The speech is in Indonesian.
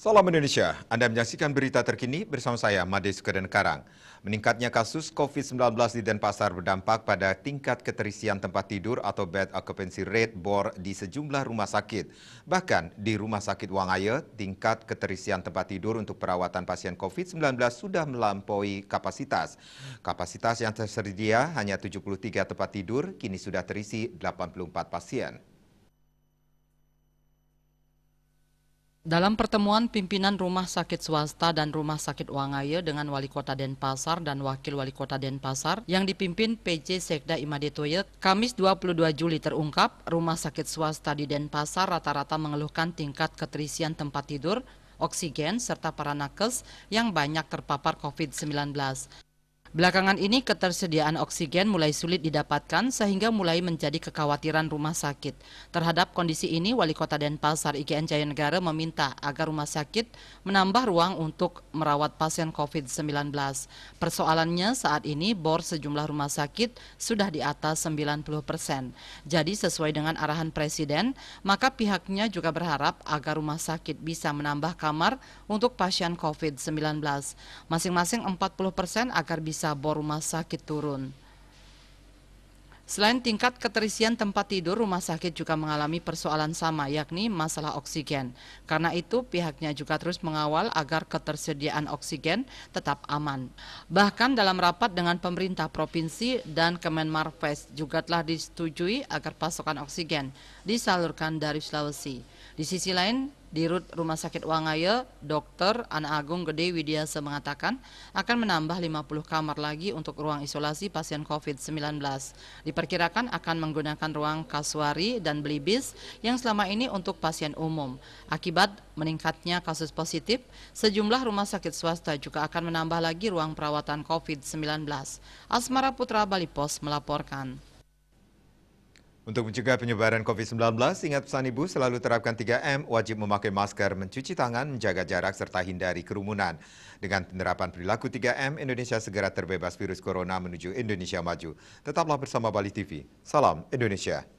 Salam Indonesia, Anda menyaksikan berita terkini bersama saya, Made Sukadenkarang. Meningkatnya kasus COVID-19 di Denpasar berdampak pada tingkat keterisian tempat tidur atau bed occupancy rate BOR di sejumlah rumah sakit. Bahkan di Rumah Sakit Wangaya, tingkat keterisian tempat tidur untuk perawatan pasien COVID-19 sudah melampaui kapasitas. Kapasitas yang tersedia hanya 73 tempat tidur, kini sudah terisi 84 pasien. Dalam pertemuan pimpinan rumah sakit swasta dan rumah sakit Wangaya dengan Wali Kota Denpasar dan Wakil Wali Kota Denpasar yang dipimpin PJ Sekda Imade Toyet, Kamis 22 Juli terungkap, rumah sakit swasta di Denpasar rata-rata mengeluhkan tingkat keterisian tempat tidur, oksigen, serta para nakes yang banyak terpapar COVID-19. Belakangan ini ketersediaan oksigen mulai sulit didapatkan sehingga mulai menjadi kekhawatiran rumah sakit. Terhadap kondisi ini, Wali Kota Denpasar IGN Jayanegara meminta agar rumah sakit menambah ruang untuk merawat pasien COVID-19. Persoalannya saat ini BOR sejumlah rumah sakit sudah di atas 90%. Jadi sesuai dengan arahan Presiden, maka pihaknya juga berharap agar rumah sakit bisa menambah kamar untuk pasien COVID-19. Masing-masing 40% agar bisa BOR rumah sakit turun. Selain tingkat keterisian tempat tidur, rumah sakit juga mengalami persoalan sama, yakni masalah oksigen. Karena itu, pihaknya juga terus mengawal agar ketersediaan oksigen tetap aman. Bahkan dalam rapat dengan pemerintah provinsi dan Kemenmarves juga telah disetujui agar pasokan oksigen disalurkan dari Sulawesi. Di sisi lain, Dirut Rumah Sakit Wangaya, Dr. Ana Agung Gede Widiasa mengatakan akan menambah 50 kamar lagi untuk ruang isolasi pasien COVID-19. Diperkirakan akan menggunakan ruang kasuari dan belibis yang selama ini untuk pasien umum. Akibat meningkatnya kasus positif, sejumlah rumah sakit swasta juga akan menambah lagi ruang perawatan COVID-19. Asmara Putra Bali Pos melaporkan. Untuk mencegah penyebaran COVID-19, ingat pesan Ibu selalu terapkan 3M, wajib memakai masker, mencuci tangan, menjaga jarak, serta hindari kerumunan. Dengan penerapan perilaku 3M, Indonesia segera terbebas virus corona menuju Indonesia maju. Tetaplah bersama Bali TV. Salam Indonesia.